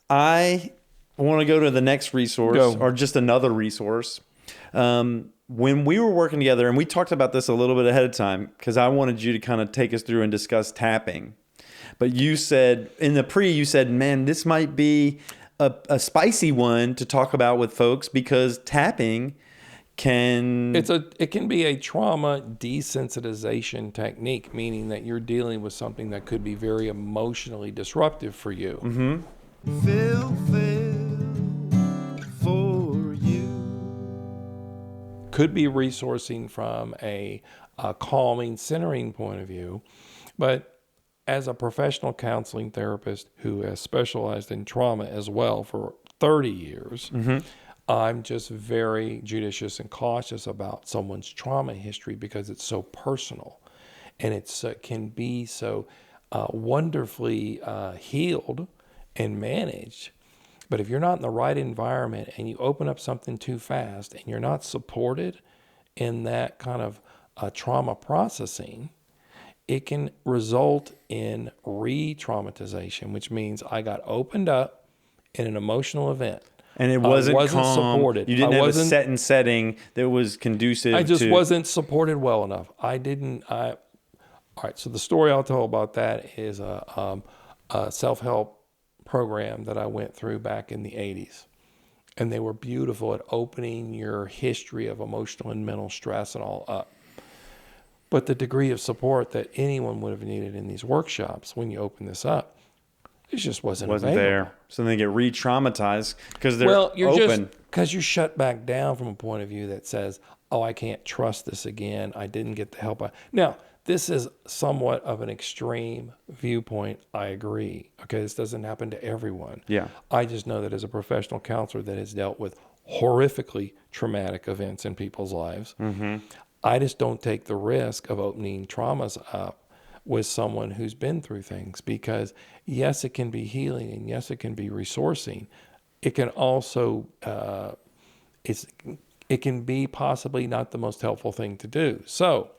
I want to go to the next resource Go. or just another resource. When we were working together, and we talked about this a little bit ahead of time because I wanted you to kind of take us through and discuss tapping. But you said in the you said, man, this might be a spicy one to talk about with folks because tapping it can be a trauma desensitization technique, meaning that you're dealing with something that could be very emotionally disruptive for you. Mm-hmm. Feel for you. Could be resourcing from a calming, centering point of view, but as a professional counseling therapist who has specialized in trauma as well for 30 years, Mm-hmm. I'm just very judicious and cautious about someone's trauma history because it's so personal and it can be so wonderfully healed and managed. But if you're not in the right environment and you open up something too fast and you're not supported in that kind of trauma processing, it can result in re-traumatization, which means I got opened up in an emotional event. And it wasn't calm. Supported. You didn't have a setting that was conducive to... I just wasn't supported well enough. All right, so the story I'll tell about that is a self-help program that I went through back in the 80s. And they were beautiful at opening your history of emotional and mental stress and all up. But the degree of support that anyone would have needed in these workshops when you open this up, it just wasn't available. There. So they get re-traumatized because they're open. Because you shut back down from a point of view that says, oh, I can't trust this again. I didn't get the help. Now, this is somewhat of an extreme viewpoint. I agree. Okay, this doesn't happen to everyone. Yeah. I just know that as a professional counselor that has dealt with horrifically traumatic events in people's lives, mm-hmm. I just don't take the risk of opening traumas up with someone who's been through things because, yes, it can be healing and yes, it can be resourcing. It can also, it can be possibly not the most helpful thing to do. So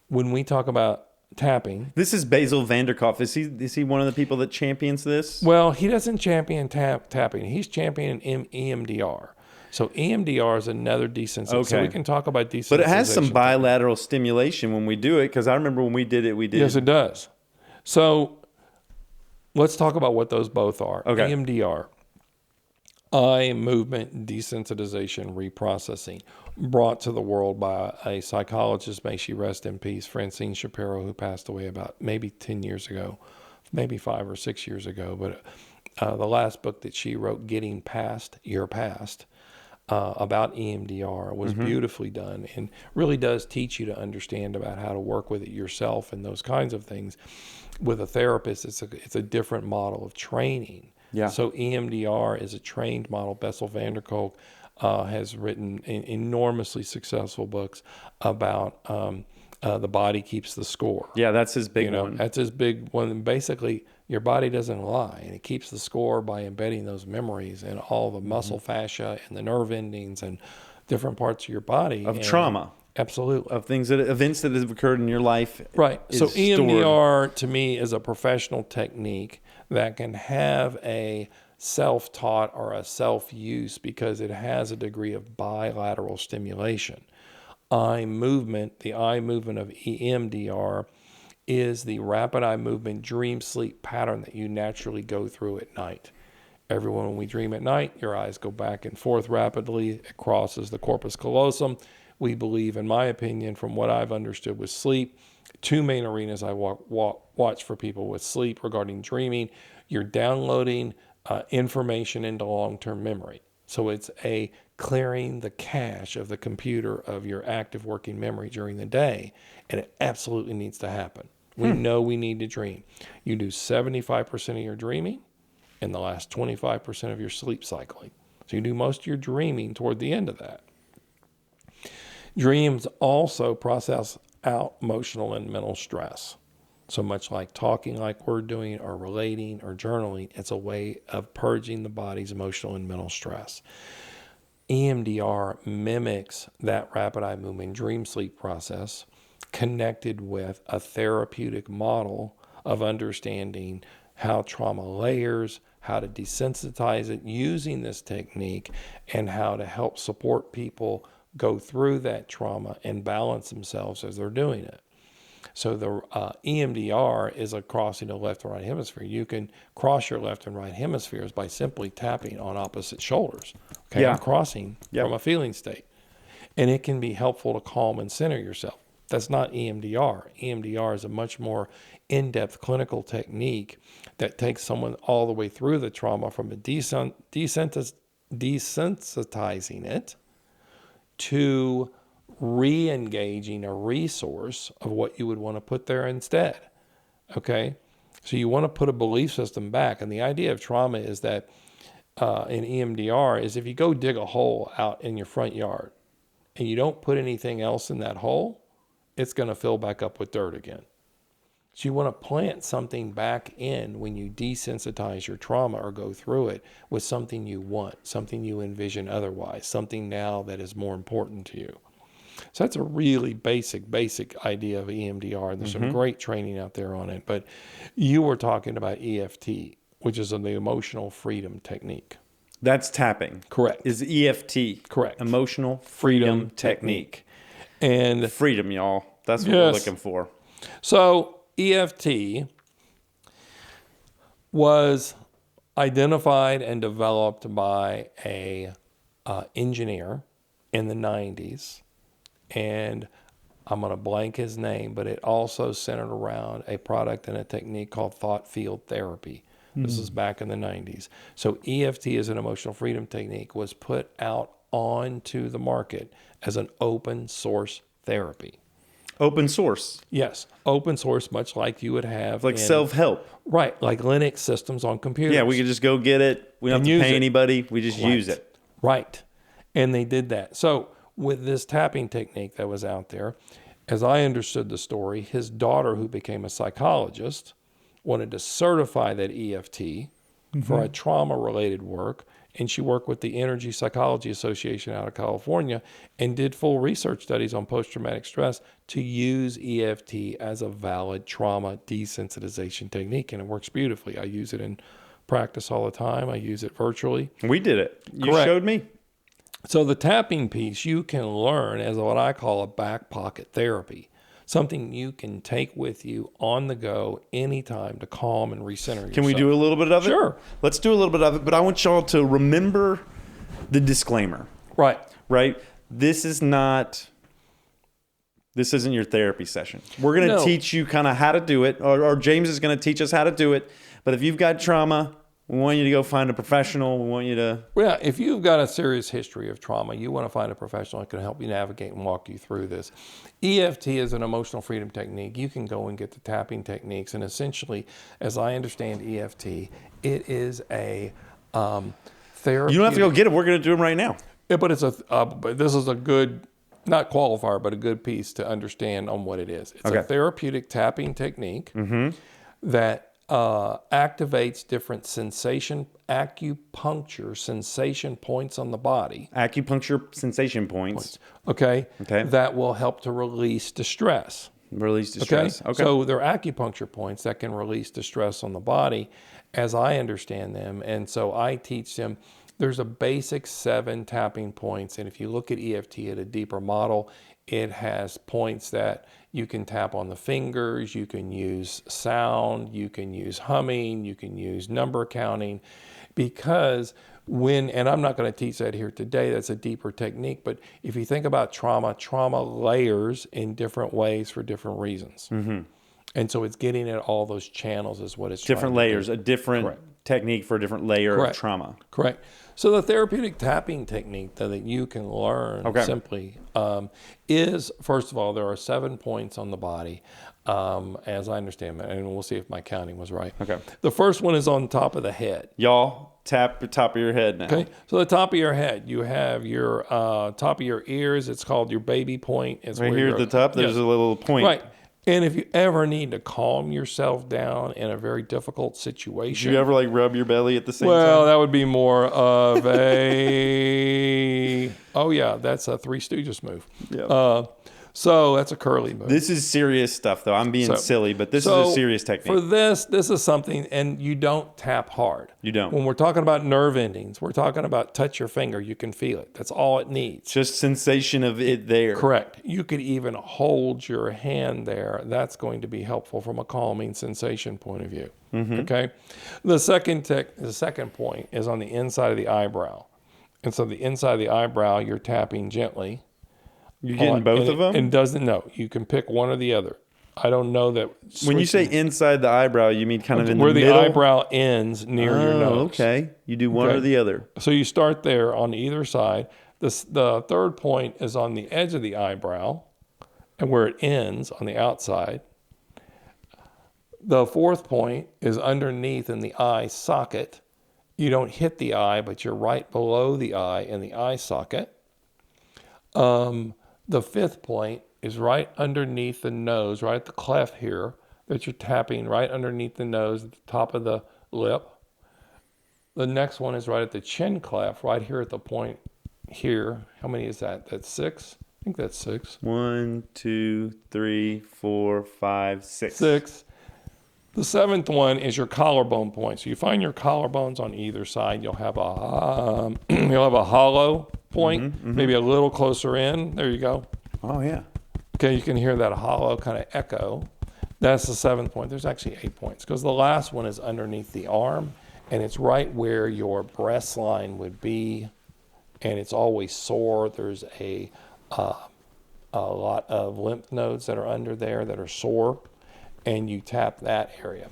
when we talk about tapping. This is Basil Vanderkopf. Is he one of the people that champions this? Well, he doesn't champion tapping. He's championing EMDR. So EMDR is another desensitization. Okay. So we can talk about desensitization. But it has some bilateral stimulation when we do it, because I remember when we did it, we did. Yes, it does. So let's talk about what those both are. Okay. EMDR, eye movement desensitization reprocessing, brought to the world by a psychologist, may she rest in peace, Francine Shapiro, who passed away about maybe 10 years ago, maybe 5 or 6 years ago. But the last book that she wrote, Getting Past Your Past, about EMDR was beautifully done and really does teach you to understand about how to work with it yourself and those kinds of things. With a therapist, it's a different model of training. Yeah. So EMDR is a trained model. Basil Vanderkopf has written enormously successful books about the body keeps the score. Yeah, that's his big one. That's his big one. And basically, your body doesn't lie, and it keeps the score by embedding those memories and all the muscle fascia and the nerve endings and different parts of your body. Of trauma. Absolutely. Of events that have occurred in your life. Right. So EMDR, stored. to me, is a professional technique that can have a self-taught or a self-use because it has a degree of bilateral stimulation. The eye movement of EMDR is the rapid eye movement dream sleep pattern that you naturally go through at night. Everyone, when we dream at night, your eyes go back and forth rapidly. It crosses the corpus callosum. We believe, in my opinion, from what I've understood with sleep, two main arenas I watch for people with sleep regarding dreaming. You're downloading information into long-term memory. So it's a clearing the cache of the computer of your active working memory during the day, and it absolutely needs to happen. We know we need to dream. You do 75% of your dreaming and the last 25% of your sleep cycling. So you do most of your dreaming toward the end of that. Dreams also process out emotional and mental stress. So much like talking like we're doing or relating or journaling, it's a way of purging the body's emotional and mental stress. EMDR mimics that rapid eye movement dream sleep process connected with a therapeutic model of understanding how trauma layers, how to desensitize it using this technique, and how to help support people go through that trauma and balance themselves as they're doing it. So the EMDR is a crossing of left and right hemisphere. You can cross your left and right hemispheres by simply tapping on opposite shoulders. Okay, Yeah. and crossing from a feeling state. And it can be helpful to calm and center yourself. That's not EMDR. EMDR is a much more in-depth clinical technique that takes someone all the way through the trauma from desensitizing it to re-engaging a resource of what you would want to put there instead. Okay? So you want to put a belief system back. And the idea of trauma is that in EMDR is if you go dig a hole out in your front yard and you don't put anything else in that hole, it's going to fill back up with dirt again. So you want to plant something back in when you desensitize your trauma or go through it with something you want, something you envision otherwise, something now that is more important to you. So that's a really basic idea of EMDR. There's some great training out there on it. But you were talking about EFT, which is the emotional freedom technique. That's tapping. Correct. Is EFT. Correct. Emotional freedom technique. And freedom, y'all. That's what we're looking for. So EFT was identified and developed by a engineer in the 90s. And I'm going to blank his name, but it also centered around a product and a technique called thought field therapy. This is back in the 90s. So EFT as an emotional freedom technique was put out onto the market as an open source therapy. Open source. Yes, open source, much like you would have. Like self-help. Right, like Linux systems on computers. Yeah, we could just go get it. We don't have to pay anybody. We just use it. Right, and they did that. So with this tapping technique that was out there, as I understood the story, his daughter, who became a psychologist, wanted to certify that EFT for a trauma-related work, and she worked with the Energy Psychology Association out of California and did full research studies on post-traumatic stress to use EFT as a valid trauma desensitization technique, and it works beautifully. I use it in practice all the time. I use it virtually. We did it. You Correct. showed me. So the tapping piece you can learn as what I call a back pocket therapy, something you can take with you on the go anytime to calm and recenter yourself. Can we do a little bit of it? Sure. Let's do a little bit of it, but I want y'all to remember the disclaimer. Right. Right? This isn't your therapy session. We're going to teach you kind of how to do it, or James is going to teach us how to do it. But if you've got trauma, we want you to go find a professional. We want you to... Yeah, if you've got a serious history of trauma, you want to find a professional that can help you navigate and walk you through this. EFT is an emotional freedom technique. You can go and get the tapping techniques. And essentially, as I understand EFT, it is a therapy. You don't have to go get them. We're going to do them right now. Yeah, but but this is a good, not qualifier, but a good piece to understand on what it is. It's a therapeutic tapping technique that activates different acupuncture sensation points on the body. Acupuncture sensation points. Okay. That will help to release distress. Release distress. Okay. So they're acupuncture points that can release distress on the body, as I understand them. And so I teach them. There's a basic 7 tapping points. And if you look at EFT at a deeper model, it has points that you can tap on the fingers, you can use sound, you can use humming, you can use number counting, because and I'm not going to teach that here today, that's a deeper technique, but if you think about trauma layers in different ways for different reasons. And so it's getting at all those channels is what it's different layers, a different Correct. technique for a different layer Correct. of trauma. Correct. So the therapeutic tapping technique that you can learn simply is, first of all, there are 7 points on the body, as I understand it, and we'll see if my counting was right. Okay. The first one is on top of the head. Y'all, tap the top of your head now. Okay. So the top of your head, you have your top of your ears. It's called your baby point. It's right here at the top, there's a little point. Right. And if you ever need to calm yourself down in a very difficult situation. Do you ever like rub your belly at the same time? Well, that would be more of a, oh yeah, that's a Three Stooges move. Yeah. So that's a curly move. This is serious stuff, though. I'm being silly, but this is a serious technique. For this is something, and you don't tap hard. You don't. When we're talking about nerve endings, we're talking about touch your finger. You can feel it. That's all it needs. Just sensation of it there. Correct. You could even hold your hand there. That's going to be helpful from a calming sensation point of view. Okay. The second point is on the inside of the eyebrow. And so the inside of the eyebrow, you're tapping gently. You're getting both of them? And you can pick one or the other. I don't know that. When you say inside the eyebrow, you mean kind of in the middle? Where the eyebrow ends near your nose. Okay. You do one or the other. So you start there on either side. The third point is on the edge of the eyebrow and where it ends on the outside. The fourth point is underneath in the eye socket. You don't hit the eye, but you're right below the eye in the eye socket. The fifth point is right underneath the nose, right at the cleft here, that you're tapping right underneath the nose at the top of the lip. The next one is right at the chin cleft, right here at the point here. How many is that? That's 6? I think that's 6. 1, 2, 3, 4, 5, 6. 6. The seventh one is your collarbone point. So you find your collarbones on either side. You'll have a hollow point, maybe a little closer in. There you go. Oh, yeah. Okay, you can hear that hollow kind of echo. That's the seventh point. There's actually 8 points because the last one is underneath the arm, and it's right where your breast line would be, and it's always sore. There's a lot of lymph nodes that are under there that are sore, and you tap that area.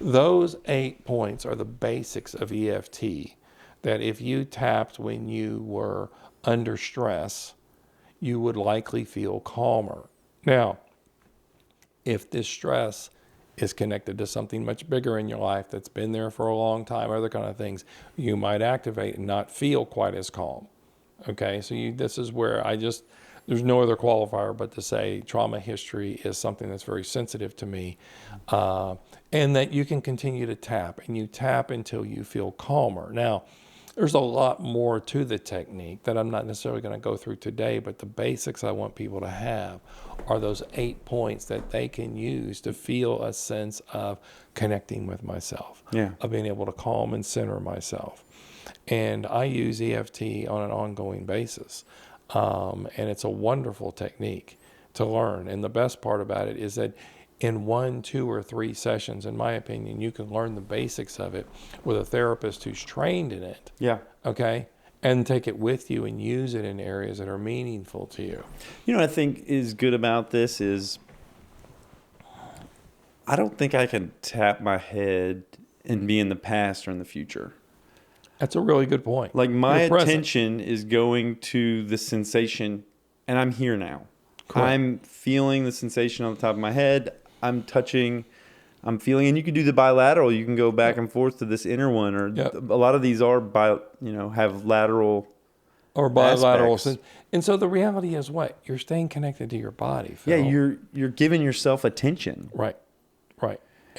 Those 8 points are the basics of EFT that if you tapped when you were under stress, you would likely feel calmer. Now, if this stress is connected to something much bigger in your life that's been there for a long time, other kind of things, you might activate and not feel quite as calm. Okay, so this is where there's no other qualifier but to say trauma history is something that's very sensitive to me, and that you can continue to tap, and you tap until you feel calmer. Now, there's a lot more to the technique that I'm not necessarily going to go through today, but the basics I want people to have are those 8 points that they can use to feel a sense of connecting with myself, of being able to calm and center myself. And I use EFT on an ongoing basis. And it's a wonderful technique to learn. And the best part about it is that in 1, 2, or 3 sessions, in my opinion, you can learn the basics of it with a therapist who's trained in it. Yeah. Okay. And take it with you and use it in areas that are meaningful to you. You know what I think is good about this is I don't think I can tap my head and be in the past or in the future. That's a really good point. Like my attention is going to the sensation, and I'm here now. Correct. I'm feeling the sensation on the top of my head. I'm touching, I'm feeling, and you can do the bilateral. You can go back and forth to this inner one, or a lot of these are have lateral or bilateral. And so the reality is what? You're staying connected to your body, Phil. Yeah, you're giving yourself attention. Right.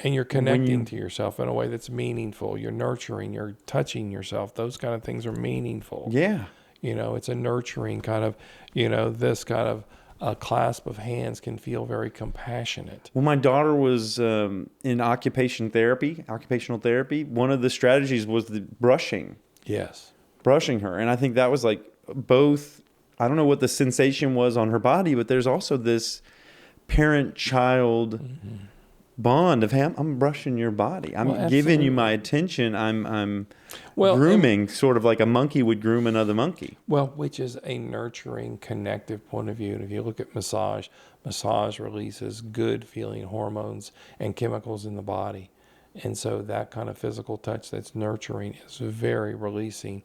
And you're connecting to yourself in a way that's meaningful. You're nurturing, you're touching yourself. Those kind of things are meaningful. Yeah. It's a nurturing kind of, this kind of a clasp of hands can feel very compassionate. When my daughter was in occupational therapy, one of the strategies was the brushing. Yes. Brushing her. And I think that was like both, I don't know what the sensation was on her body, but there's also this parent-child bond of, hey, I'm brushing your body. I'm giving you my attention. I'm grooming, sort of like a monkey would groom another monkey. Well, which is a nurturing, connective point of view. And if you look at massage releases good feeling hormones and chemicals in the body. And so that kind of physical touch that's nurturing is very releasing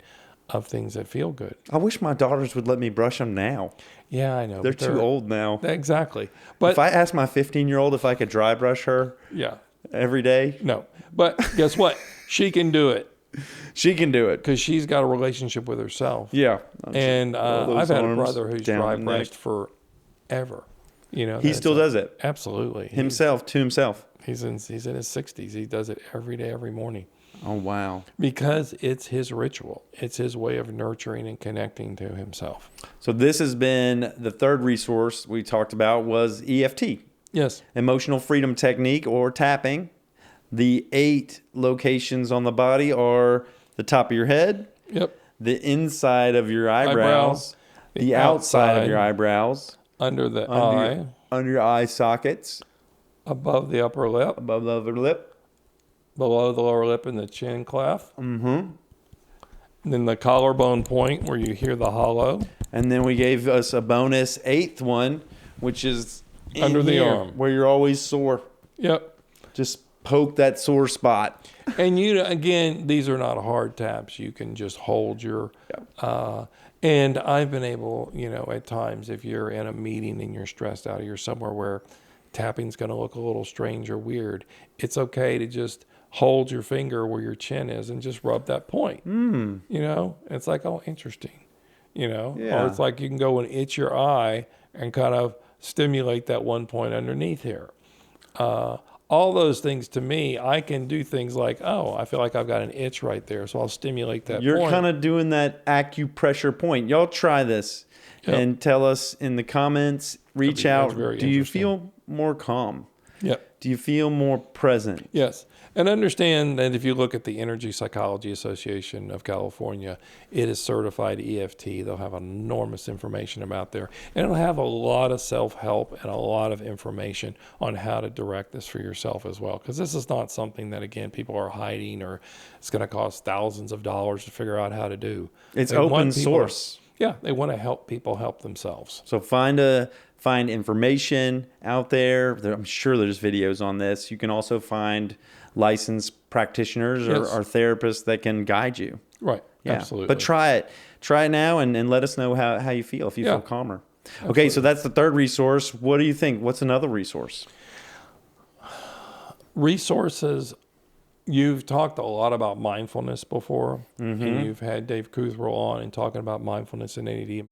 of things that feel good. I wish my daughters would let me brush them now. Yeah, I know. They're too old now. Exactly. But if I asked my 15-year-old if I could dry brush her every day. No. But guess what? She can do it. She can do it. Because she's got a relationship with herself. Yeah. And I've had a brother who's dry brushed forever. He still does it. Absolutely. To himself. He's in his 60s. He does it every day, every morning. Oh, wow. because it's his ritual. It's his way of nurturing and connecting to himself. So this has been the third resource we talked about was EFT, Yes. emotional freedom technique or tapping. The 8 locations on the body are the top of your head, Yep. the inside of your eyebrows, the outside of your eyebrows, under the under eye, your, under your eye sockets, above the upper lip, above the upper lip. below the lower lip and the chin cleft. Mm-hmm. Then the collarbone point where you hear the hollow. And then we gave us a bonus 8th one, which is in Under the here, arm. where you're always sore. Yep. Just poke that sore spot. And again, these are not hard taps. You can just hold your, and I've been able, at times if you're in a meeting and you're stressed out or you're somewhere where tapping's going to look a little strange or weird, it's okay to just hold your finger where your chin is and just rub that point. It's like, oh, interesting, Or it's like you can go and itch your eye and kind of stimulate that one point underneath here. All those things, to me, I can do things like, oh, I feel like I've got an itch right there, so I'll stimulate that You're point. kind of doing that acupressure point. Y'all try this and tell us in the comments, reach out. Do you feel more calm? Yep. Do you feel more present? Yes. And understand that if you look at the Energy Psychology Association of California, it is certified EFT. They'll have enormous information about there. And it'll have a lot of self-help and a lot of information on how to direct this for yourself as well. Because this is not something that, again, people are hiding or it's going to cost thousands of dollars to figure out how to do. It's open source. Yeah, they want to help people help themselves. So find information out there. I'm sure there's videos on this. You can also find licensed practitioners or therapists that can guide you. Right. Yeah. Absolutely. But try it now and let us know how you feel, if you feel calmer. Absolutely. Okay, so that's the third resource. What do you think? What's another resource? Resources. You've talked a lot about mindfulness before, and you've had Dave Kuthrow on and talking about mindfulness and ADD.